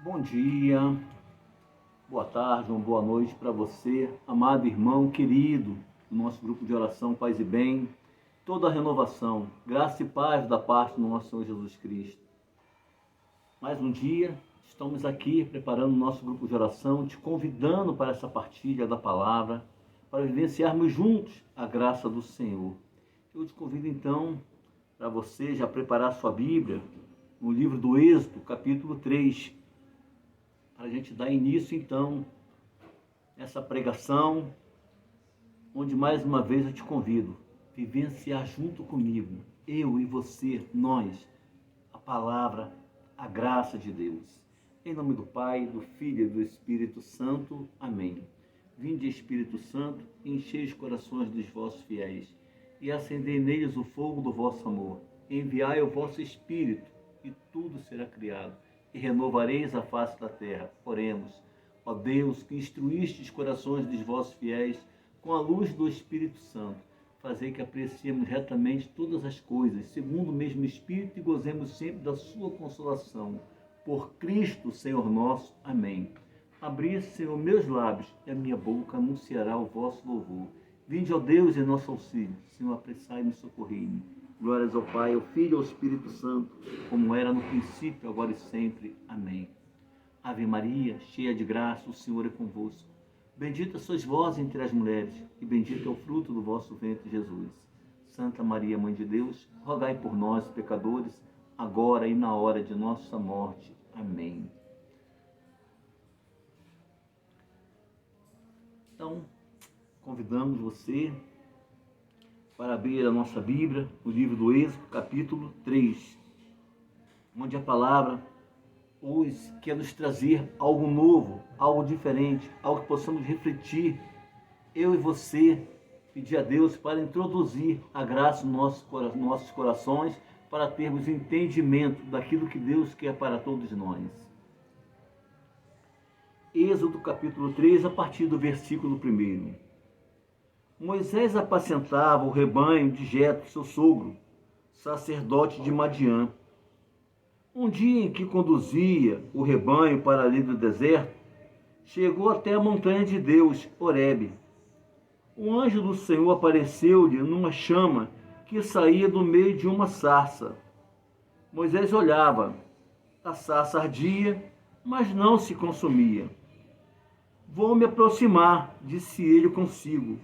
Bom dia, boa tarde, uma boa noite para você, amado irmão querido, do nosso grupo de oração Paz e Bem, toda a renovação, graça e paz da parte do nosso Senhor Jesus Cristo. Mais um dia, estamos aqui preparando o nosso grupo de oração, te convidando para essa partilha da palavra, para vivenciarmos juntos a graça do Senhor. Eu te convido então para você já preparar sua Bíblia no livro do Êxodo, capítulo 3, para a gente dar início, então, essa pregação, onde mais uma vez eu te convido a vivenciar junto comigo, eu e você, nós, a palavra, a graça de Deus. Em nome do Pai, do Filho e do Espírito Santo. Amém. Vinde, Espírito Santo, enchei os corações dos vossos fiéis e acendei neles o fogo do vosso amor. Enviai o vosso Espírito e tudo será criado e renovareis a face da terra. Oremos. Ó Deus, que instruíste os corações dos vossos fiéis com a luz do Espírito Santo, fazei que apreciemos retamente todas as coisas, segundo o mesmo Espírito, e gozemos sempre da sua consolação. Por Cristo, Senhor nosso. Amém. Abri, Senhor, meus lábios, e a minha boca anunciará o vosso louvor. Vinde, ó Deus, em nosso auxílio. Senhor, apressai-me e socorrei-me. Glórias ao Pai, ao Filho e ao Espírito Santo, como era no princípio, agora e sempre. Amém. Ave Maria, cheia de graça, o Senhor é convosco. Bendita sois vós entre as mulheres, e bendito é o fruto do vosso ventre, Jesus. Santa Maria, Mãe de Deus, rogai por nós, pecadores, agora e na hora de nossa morte. Amém. Então, convidamos você para abrir a nossa Bíblia, o livro do Êxodo, capítulo 3, onde a palavra hoje quer nos trazer algo novo, algo diferente, algo que possamos refletir, eu e você, pedir a Deus para introduzir a graça nos nossos corações, para termos entendimento daquilo que Deus quer para todos nós. Êxodo capítulo 3, a partir do versículo 1. Moisés apacentava o rebanho de Jetro, seu sogro, sacerdote de Madiã. Um dia em que conduzia o rebanho para ali do deserto, chegou até a montanha de Deus, Horebe. Um anjo do Senhor apareceu-lhe numa chama que saía do meio de uma sarça. Moisés olhava. A sarça ardia, mas não se consumia. Vou me aproximar, disse ele consigo,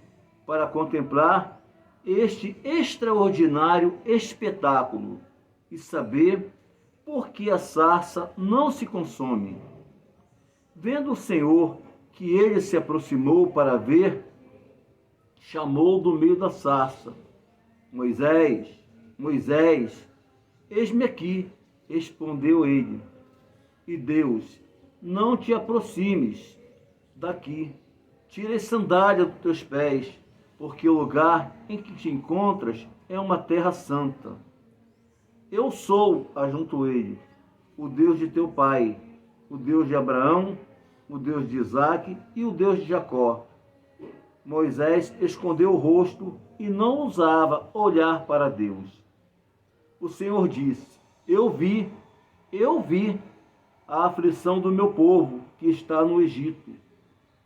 para contemplar este extraordinário espetáculo e saber por que a sarça não se consome. Vendo o Senhor que ele se aproximou para ver, chamou do meio da sarça: Moisés, Moisés, eis-me aqui, respondeu ele. E Deus: não te aproximes daqui, tira as sandálias dos teus pés, porque o lugar em que te encontras é uma terra santa. Eu sou, ajuntou ele, o Deus de teu pai, o Deus de Abraão, o Deus de Isaque e o Deus de Jacó. Moisés escondeu o rosto e não ousava olhar para Deus. O Senhor disse: eu vi a aflição do meu povo que está no Egito,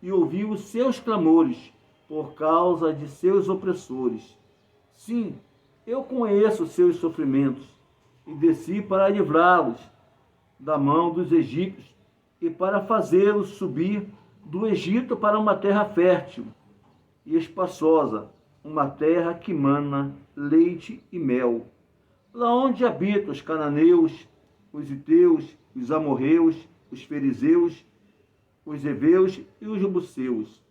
e ouvi os seus clamores por causa de seus opressores. Sim, eu conheço os seus sofrimentos, e desci para livrá-los da mão dos egípcios e para fazê-los subir do Egito para uma terra fértil e espaçosa, uma terra que mana leite e mel, lá onde habitam os cananeus, os heteus, os amorreus, os fariseus, os heveus e os jebuseus.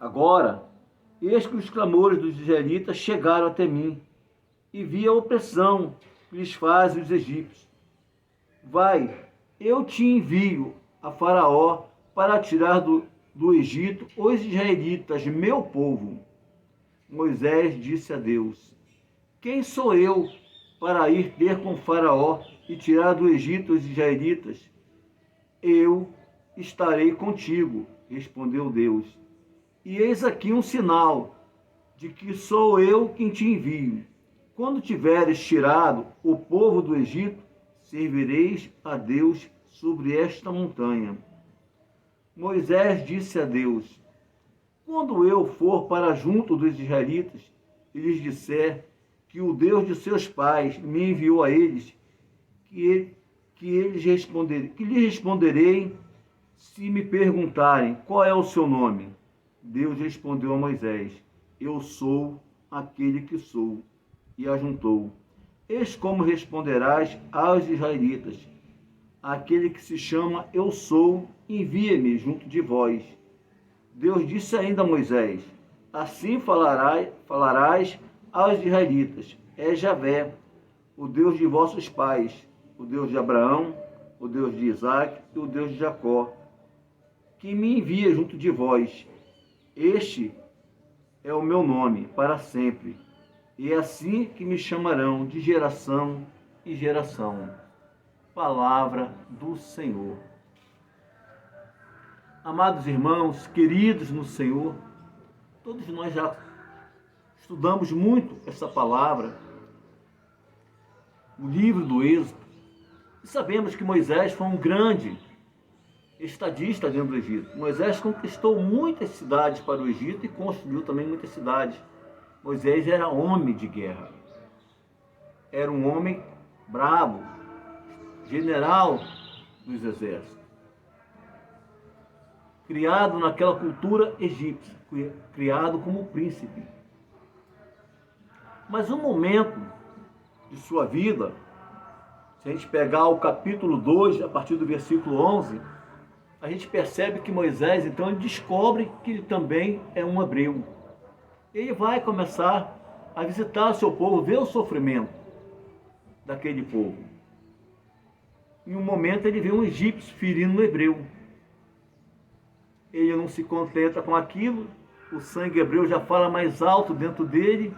Agora, eis que os clamores dos israelitas chegaram até mim, e vi a opressão que lhes fazem os egípcios. Vai, eu te envio a Faraó para tirar do Egito os israelitas, meu povo. Moisés disse a Deus: quem sou eu para ir ter com Faraó e tirar do Egito os israelitas? Eu estarei contigo, respondeu Deus. E eis aqui um sinal de que sou eu quem te envio. Quando tiveres tirado o povo do Egito, servireis a Deus sobre esta montanha. Moisés disse a Deus: quando eu for para junto dos israelitas e lhes disser que o Deus de seus pais me enviou a eles, que lhes responderei se me perguntarem qual é o seu nome. Deus respondeu a Moisés: eu sou aquele que sou. E ajuntou: eis como responderás aos israelitas: aquele que se chama Eu Sou, envia-me junto de vós. Deus disse ainda a Moisés: assim falarás aos israelitas: é Javé, o Deus de vossos pais, o Deus de Abraão, o Deus de Isaque e o Deus de Jacó, que me envia junto de vós. Este é o meu nome para sempre, e é assim que me chamarão de geração em geração. Palavra do Senhor. Amados irmãos, queridos no Senhor, todos nós já estudamos muito essa palavra, o livro do Êxodo, e sabemos que Moisés foi um grande estadista dentro do Egito. Moisés conquistou muitas cidades para o Egito e construiu também muitas cidades. Moisés era homem de guerra, era um homem bravo, general dos exércitos, criado naquela cultura egípcia, criado como príncipe. Mas um momento de sua vida, se a gente pegar o capítulo 2, a partir do versículo 11, a gente percebe que Moisés, então, ele descobre que ele também é um hebreu. Ele vai começar a visitar o seu povo, ver o sofrimento daquele povo. Em um momento ele vê um egípcio ferindo um hebreu. Ele não se contenta com aquilo, o sangue hebreu já fala mais alto dentro dele,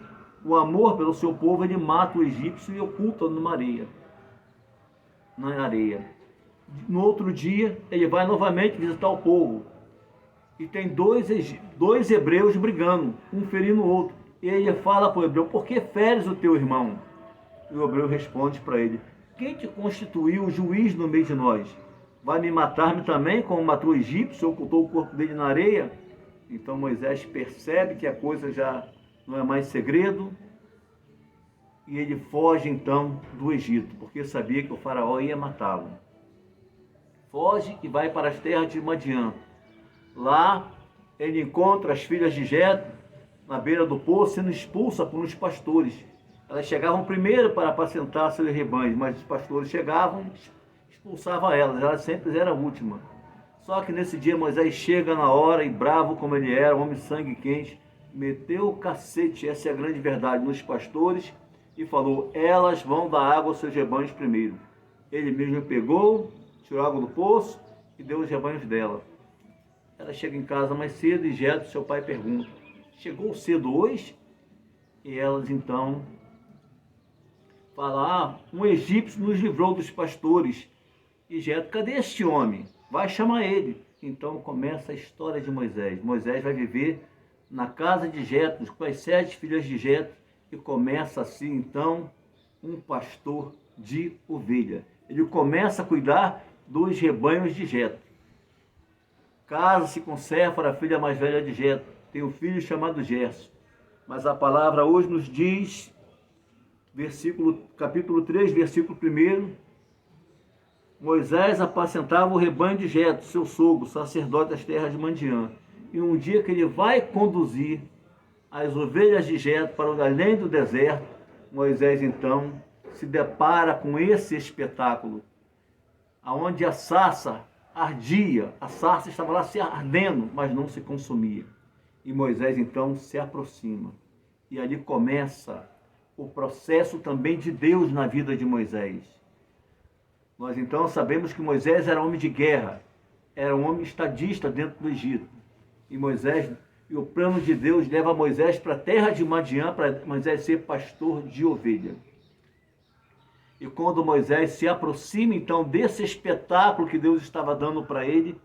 o amor pelo seu povo, ele mata o egípcio e oculta numa areia. Na areia. No outro dia, ele vai novamente visitar o povo. E tem dois hebreus brigando, um ferindo o outro. E ele fala para o hebreu: por que feres o teu irmão? E o hebreu responde para ele: quem te constituiu juiz no meio de nós? Vai me matar-me também, como matou o egípcio, ocultou o corpo dele na areia? Então Moisés percebe que a coisa já não é mais segredo, e ele foge então do Egito, porque sabia que o faraó ia matá-lo. Foge e vai para as terras de Madiã. Lá ele encontra as filhas de Jetro na beira do poço, sendo expulsa por uns pastores. Elas chegavam primeiro para apacentar seus rebanhos, mas os pastores chegavam e expulsavam elas sempre eram a última. Só que nesse dia Moisés chega na hora, e bravo como ele era, homem sangue quente, meteu o cacete, essa é a grande verdade, nos pastores, e falou: elas vão dar água aos seus rebanhos primeiro. Ele mesmo pegou, tirou água do poço e deu os rebanhos dela. Ela chega em casa mais cedo e Jetro, seu pai, pergunta: chegou cedo hoje? E elas então falam: um egípcio nos livrou dos pastores. E Jetro: cadê este homem? Vai chamar ele. Então começa a história de Moisés. Moisés vai viver na casa de Jetro, com as 7 filhas de Jetro, e começa assim então um pastor de ovelha. Ele começa a cuidar dos rebanhos de Jetro. Casa-se com Séfora, a filha mais velha de Jetro. Tem um filho chamado Gerson. Mas a palavra hoje nos diz, capítulo 3, versículo 1, Moisés apacentava o rebanho de Jetro, seu sogro, sacerdote das terras de Madiã. E um dia que ele vai conduzir as ovelhas de Jetro para além do deserto, Moisés então se depara com esse espetáculo, aonde a sarça ardia, a sarça estava lá se ardendo, mas não se consumia. E Moisés então se aproxima. E ali começa o processo também de Deus na vida de Moisés. Nós então sabemos que Moisés era homem de guerra, era um homem estadista dentro do Egito. E o plano de Deus leva Moisés para a terra de Madiã, para Moisés ser pastor de ovelha. E quando Moisés se aproxima então desse espetáculo que Deus estava dando para ele,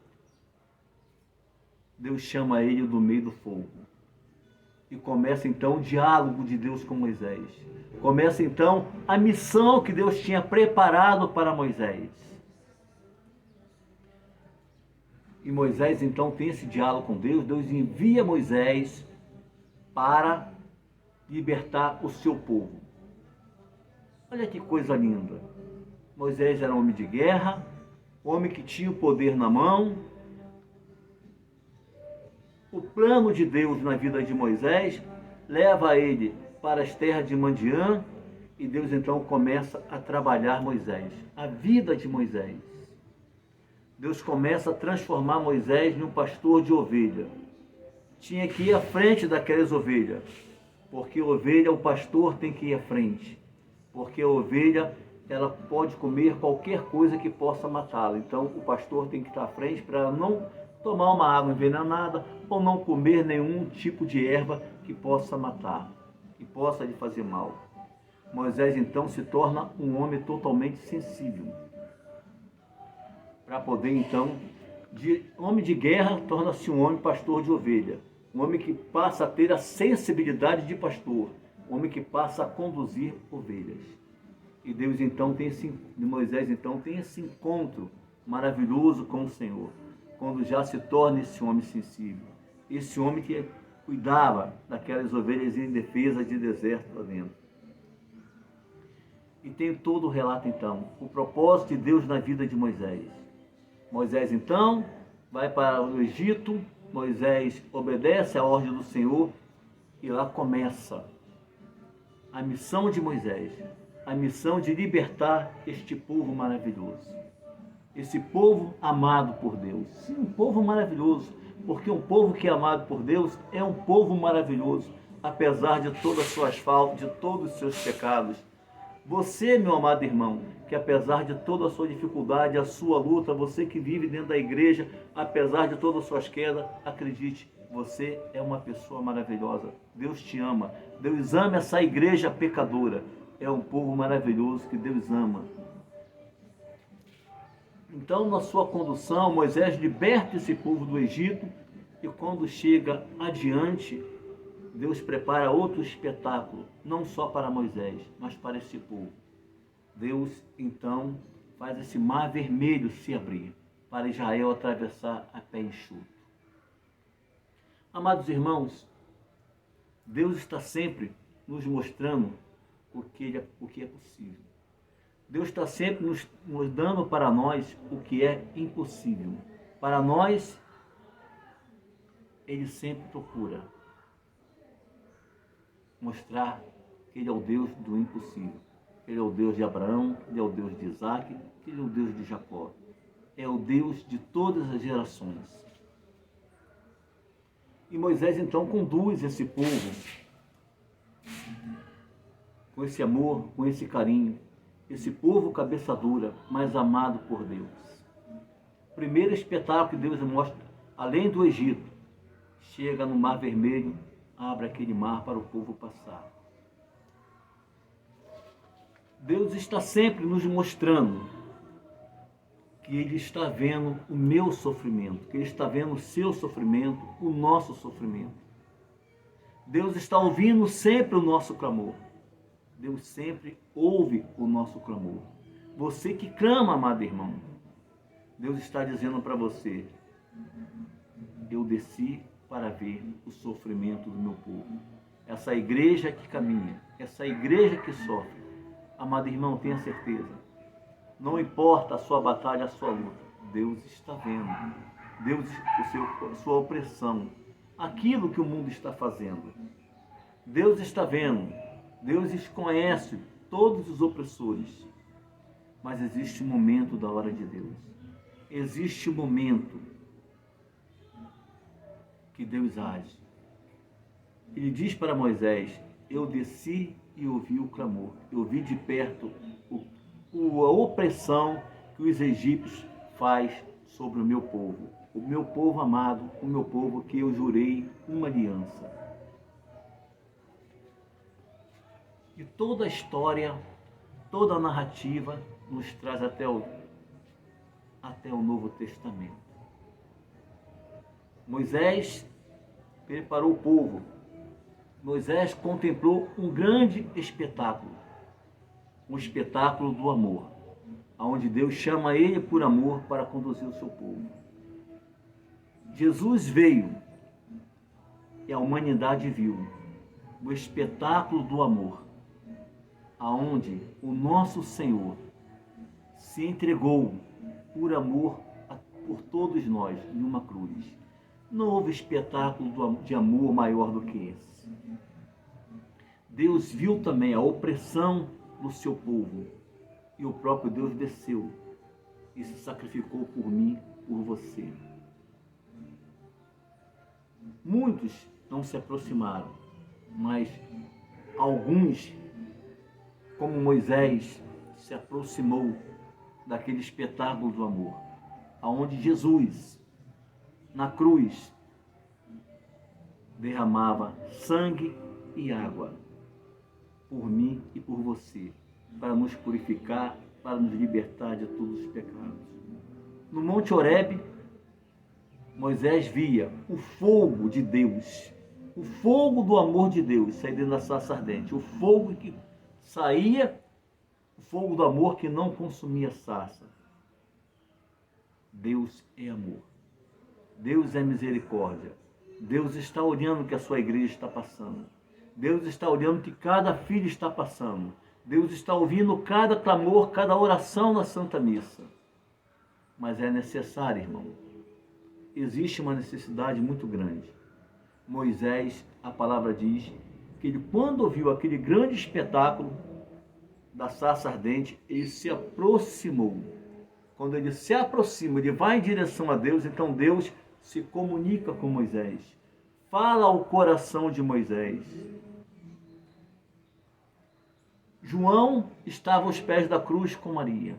Deus chama ele do meio do fogo. E começa então o diálogo de Deus com Moisés. Começa então a missão que Deus tinha preparado para Moisés. E Moisés então tem esse diálogo com Deus. Deus envia Moisés para libertar o seu povo. Olha que coisa linda. Moisés era um homem de guerra, homem que tinha o poder na mão. O plano de Deus na vida de Moisés leva ele para as terras de Madiã, e Deus então começa a trabalhar Moisés, a vida de Moisés. Deus começa a transformar Moisés num pastor de ovelha. Tinha que ir à frente daquelas ovelhas, porque ovelha, o pastor tem que ir à frente, porque a ovelha, ela pode comer qualquer coisa que possa matá-la. Então o pastor tem que estar à frente para não tomar uma água envenenada ou não comer nenhum tipo de erva que possa matar, que possa lhe fazer mal. Moisés então se torna um homem totalmente sensível, para poder então, de homem de guerra, torna-se um homem pastor de ovelha, um homem que passa a ter a sensibilidade de pastor, um homem que passa a conduzir ovelhas. E Deus então Moisés então tem esse encontro maravilhoso com o Senhor, quando já se torna esse homem sensível, esse homem que cuidava daquelas ovelhas indefesas de deserto lá dentro. E tem todo o relato então, o propósito de Deus na vida de Moisés. Moisés então vai para o Egito, Moisés obedece à ordem do Senhor e lá começa a missão de Moisés, a missão de libertar este povo maravilhoso. Esse povo amado por Deus. Sim, um povo maravilhoso, porque um povo que é amado por Deus é um povo maravilhoso, apesar de todas as suas faltas, de todos os seus pecados. Você, meu amado irmão, que apesar de toda a sua dificuldade, a sua luta, você que vive dentro da igreja, apesar de todas as suas quedas, acredite, você é uma pessoa maravilhosa. Deus te ama. Deus ama essa igreja pecadora. É um povo maravilhoso que Deus ama. Então, na sua condução, Moisés liberta esse povo do Egito, e quando chega adiante, Deus prepara outro espetáculo, não só para Moisés, mas para esse povo. Deus, então, faz esse mar vermelho se abrir, para Israel atravessar a pé enxuto. Amados irmãos, Deus está sempre nos mostrando o que é possível. Deus está sempre nos dando para nós o que é impossível. Para nós, Ele sempre procura mostrar que Ele é o Deus do impossível. Ele é o Deus de Abraão, Ele é o Deus de Isaac, Ele é o Deus de Jacó. É o Deus de todas as gerações. E Moisés então conduz esse povo com esse amor, com esse carinho, esse povo cabeça dura, mas amado por Deus. Primeiro espetáculo que Deus mostra, além do Egito, chega no Mar Vermelho, abre aquele mar para o povo passar. Deus está sempre nos mostrando que Ele está vendo o meu sofrimento, que Ele está vendo o seu sofrimento, o nosso sofrimento. Deus está ouvindo sempre o nosso clamor. Deus sempre ouve o nosso clamor. Você que clama, amado irmão, Deus está dizendo para você: eu desci para ver o sofrimento do meu povo. Essa igreja que caminha, essa igreja que sofre. Amado irmão, tenha certeza. Não importa a sua batalha, a sua luta. Deus está vendo. Deus, a sua opressão. Aquilo que o mundo está fazendo. Deus está vendo. Deus conhece todos os opressores. Mas existe um momento da hora de Deus. Existe um momento que Deus age. Ele diz para Moisés: eu desci e ouvi o clamor. Eu vi de perto a opressão que os egípcios faz sobre o meu povo amado, o meu povo que eu jurei uma aliança. E toda a história, toda a narrativa nos traz até o Novo Testamento. Moisés preparou o povo. Moisés contemplou um grande espetáculo, um espetáculo do amor, onde Deus chama ele por amor para conduzir o seu povo. Jesus veio e a humanidade viu o espetáculo do amor, aonde o nosso Senhor se entregou por amor por todos nós em uma cruz. Não houve espetáculo de amor maior do que esse. Deus viu também a opressão do seu povo e o próprio Deus desceu e se sacrificou por mim, por você. Muitos não se aproximaram, mas alguns, como Moisés, se aproximou daquele espetáculo do amor, aonde Jesus, na cruz, derramava sangue e água por mim e por você, para nos purificar, para nos libertar de todos os pecados. No Monte Horebe, Moisés via o fogo de Deus, o fogo do amor de Deus sair dentro da sarça ardente, o fogo que saía, o fogo do amor que não consumia a sarça. Deus é amor, Deus é misericórdia, Deus está olhando o que a sua igreja está passando, Deus está olhando o que cada filho está passando, Deus está ouvindo cada clamor, cada oração na Santa Missa. Mas é necessário, irmão, existe uma necessidade muito grande. Moisés, a palavra diz, que ele, quando ouviu aquele grande espetáculo da sarça ardente, ele se aproximou. Quando ele se aproxima, ele vai em direção a Deus, então Deus se comunica com Moisés, fala ao coração de Moisés. João estava aos pés da cruz com Maria,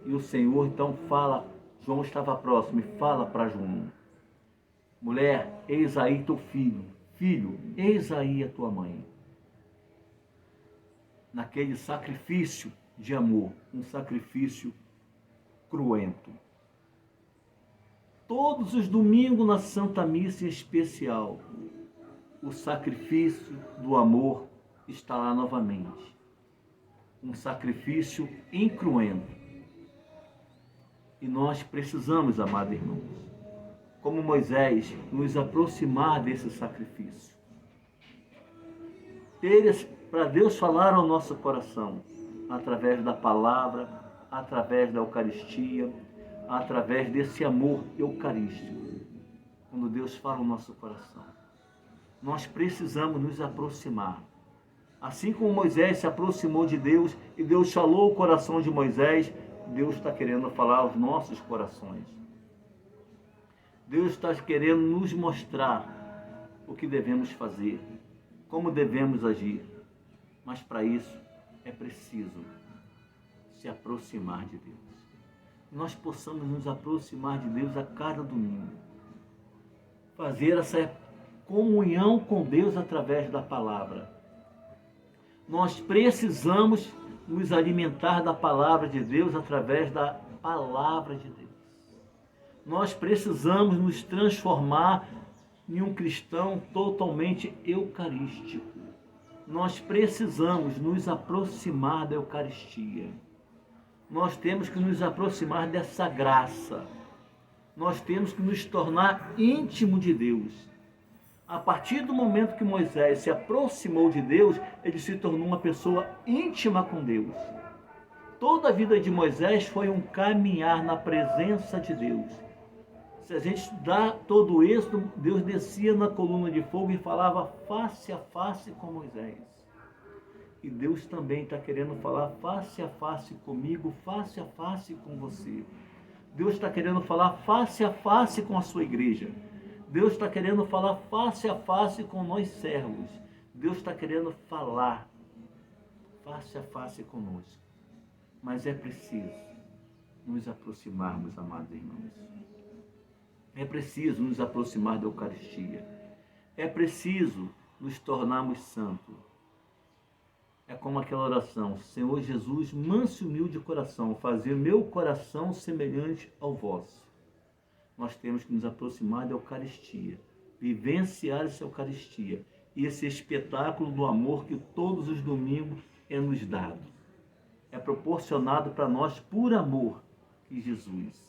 e o Senhor então fala, João estava próximo e fala para João: mulher, eis aí teu filho, filho, eis aí a tua mãe. Naquele sacrifício de amor, um sacrifício cruento. Todos os domingos na Santa Missa em especial, o sacrifício do amor está lá novamente. Um sacrifício incruento. E nós precisamos, amados irmãos, como Moisés, nos aproximar desse sacrifício. Para Deus falar ao nosso coração, através da palavra, através da Eucaristia, através desse amor eucarístico. Quando Deus fala ao nosso coração, nós precisamos nos aproximar. Assim como Moisés se aproximou de Deus e Deus falou o coração de Moisés, Deus está querendo falar aos nossos corações. Deus está querendo nos mostrar o que devemos fazer, como devemos agir. Mas para isso é preciso se aproximar de Deus. Nós possamos nos aproximar de Deus a cada domingo. Fazer essa comunhão com Deus através da palavra. Nós precisamos nos alimentar da palavra de Deus através da palavra de Deus. Nós precisamos nos transformar em um cristão totalmente eucarístico. Nós precisamos nos aproximar da Eucaristia. Nós temos que nos aproximar dessa graça. Nós temos que nos tornar íntimo de Deus. A partir do momento que Moisés se aproximou de Deus, ele se tornou uma pessoa íntima com Deus. Toda a vida de Moisés foi um caminhar na presença de Deus. Se a gente estudar todo o Êxodo, Deus descia na coluna de fogo e falava face a face com Moisés. E Deus também está querendo falar face a face comigo, face a face com você. Deus está querendo falar face a face com a sua igreja. Deus está querendo falar face a face com nós servos. Deus está querendo falar face a face conosco. Mas é preciso nos aproximarmos, amados irmãos. É preciso nos aproximar da Eucaristia. É preciso nos tornarmos santos. É como aquela oração: Senhor Jesus, manso e humilde coração, fazer meu coração semelhante ao vosso. Nós temos que nos aproximar da Eucaristia, vivenciar essa Eucaristia e esse espetáculo do amor que todos os domingos é nos dado. É proporcionado para nós por amor que Jesus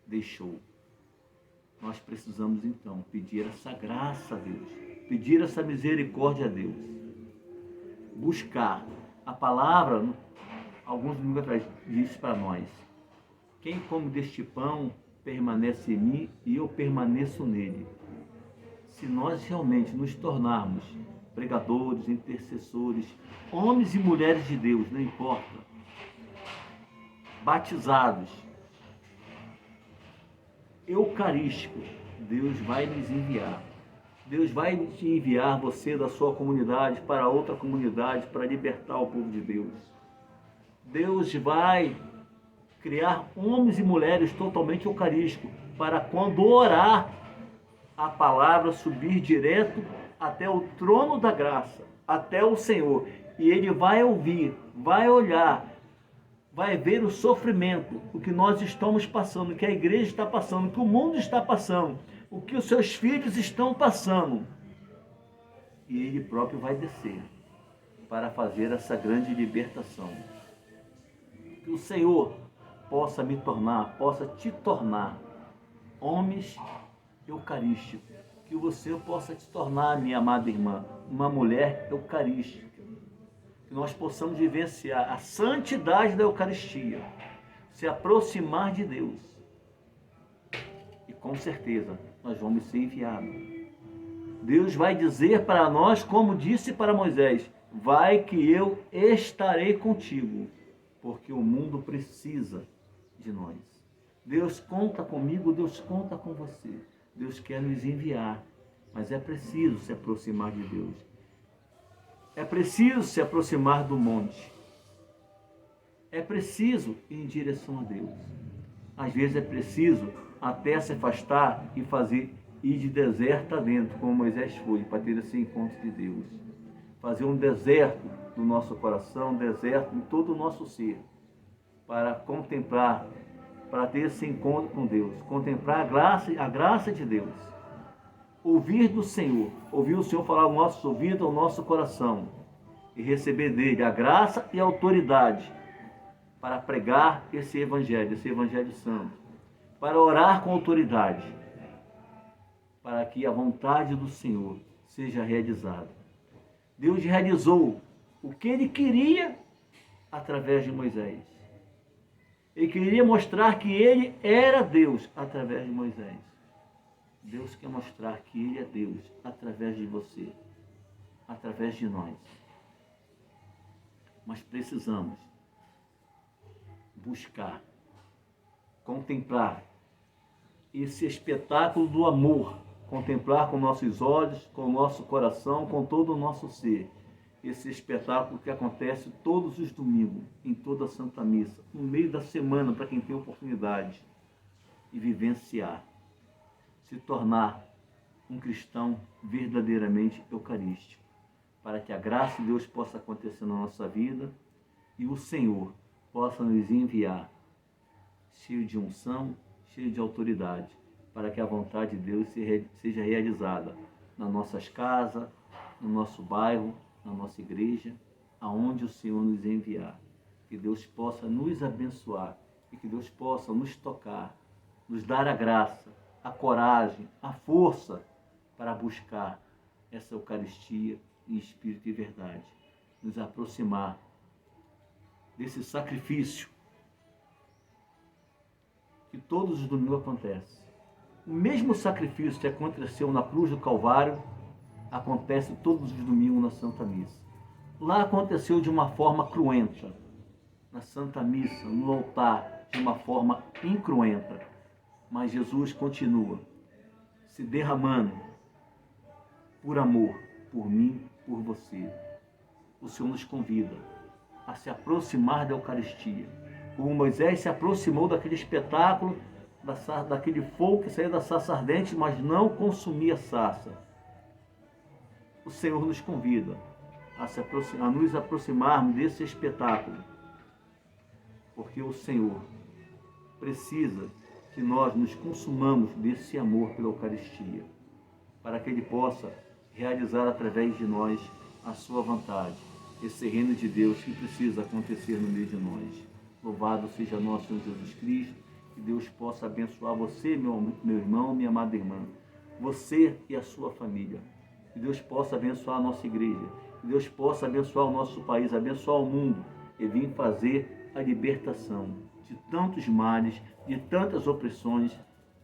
deixou. nós precisamos então pedir essa graça a Deus, pedir essa misericórdia a Deus, buscar. A palavra, alguns domingos atrás, disse para nós: quem come deste pão permanece em mim e eu permaneço nele. Se nós realmente nos tornarmos pregadores, intercessores, homens e mulheres de Deus, não importa, batizados, eucarísticos, Deus vai nos enviar. Deus vai te enviar você da sua comunidade para outra comunidade para libertar o povo de Deus. Deus vai criar homens e mulheres totalmente eucarísticos para quando orar, a palavra subir direto até o trono da graça, até o Senhor. E Ele vai ouvir, vai olhar, vai ver o sofrimento, o que nós estamos passando, o que a igreja está passando, o que o mundo está passando, o que os seus filhos estão passando. E Ele próprio vai descer para fazer essa grande libertação. Que o Senhor possa me tornar, possa te tornar homens eucarísticos. Que você possa te tornar, minha amada irmã, uma mulher eucarística. Que nós possamos vivenciar a santidade da Eucaristia, se aproximar de Deus. E com certeza nós vamos ser enviados. Deus vai dizer para nós, como disse para Moisés: vai que eu estarei contigo, porque o mundo precisa de nós. Deus conta comigo, Deus conta com você. Deus quer nos enviar, mas é preciso se aproximar de Deus. É preciso se aproximar do monte. É preciso ir em direção a Deus. Às vezes é preciso até se afastar e ir de deserto adentro, como Moisés foi, para ter esse encontro de Deus. Fazer um deserto no nosso coração, um deserto em todo o nosso ser, para contemplar, para ter esse encontro com Deus, contemplar a graça de Deus, ouvir do Senhor, ouvir o Senhor falar ao nosso ouvido, ao nosso coração, e receber dele a graça e a autoridade para pregar esse Evangelho Santo, para orar com autoridade, para que a vontade do Senhor seja realizada. Deus realizou o que Ele queria através de Moisés. Ele queria mostrar que Ele era Deus através de Moisés. Deus quer mostrar que Ele é Deus através de você, através de nós. Mas precisamos buscar, contemplar esse espetáculo do amor, contemplar com nossos olhos, com o nosso coração, com todo o nosso ser. Esse espetáculo que acontece todos os domingos, em toda a Santa Missa, no meio da semana, para quem tem oportunidade, e vivenciar, se tornar um cristão verdadeiramente eucarístico, para que a graça de Deus possa acontecer na nossa vida e o Senhor possa nos enviar, cheio de unção, cheio de autoridade, para que a vontade de Deus seja realizada nas nossas casas, no nosso bairro, na nossa igreja, aonde o Senhor nos enviar. Que Deus possa nos abençoar e que Deus possa nos tocar, nos dar a graça, a coragem, a força para buscar essa Eucaristia em espírito e verdade. Nos aproximar desse sacrifício que todos os domingos acontece. O mesmo sacrifício que aconteceu na cruz do Calvário acontece todos os domingos na Santa Missa. Lá aconteceu de uma forma cruenta, na Santa Missa, no altar, de uma forma incruenta. Mas Jesus continua se derramando por amor, por mim, por você. O Senhor nos convida a se aproximar da Eucaristia. Como Moisés se aproximou daquele espetáculo, daquele fogo que saía da sarça ardente, mas não consumia a sarça. O Senhor nos convida a nos aproximarmos desse espetáculo, porque o Senhor precisa que nós nos consumamos desse amor pela Eucaristia, para que Ele possa realizar através de nós a sua vontade, esse reino de Deus que precisa acontecer no meio de nós. Louvado seja nosso Senhor Jesus Cristo, Que Deus possa abençoar você, meu irmão, minha amada irmã. Você e a sua família. Que Deus possa abençoar a nossa igreja. Que Deus possa abençoar o nosso país, abençoar o mundo e vir fazer a libertação de tantos males, de tantas opressões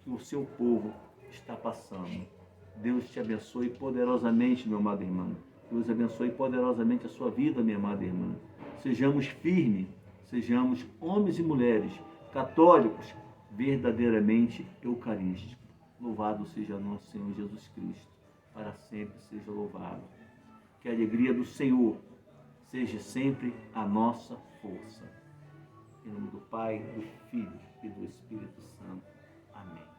que o seu povo está passando. Deus te abençoe poderosamente, meu amado irmão. Deus abençoe poderosamente a sua vida, minha amada irmã. Sejamos firmes, sejamos homens e mulheres católicos, verdadeiramente eucarísticos. Louvado seja nosso Senhor Jesus Cristo, para sempre seja louvado. Que a alegria do Senhor seja sempre a nossa força. Em nome do Pai, do Filho e do Espírito Santo. Amém.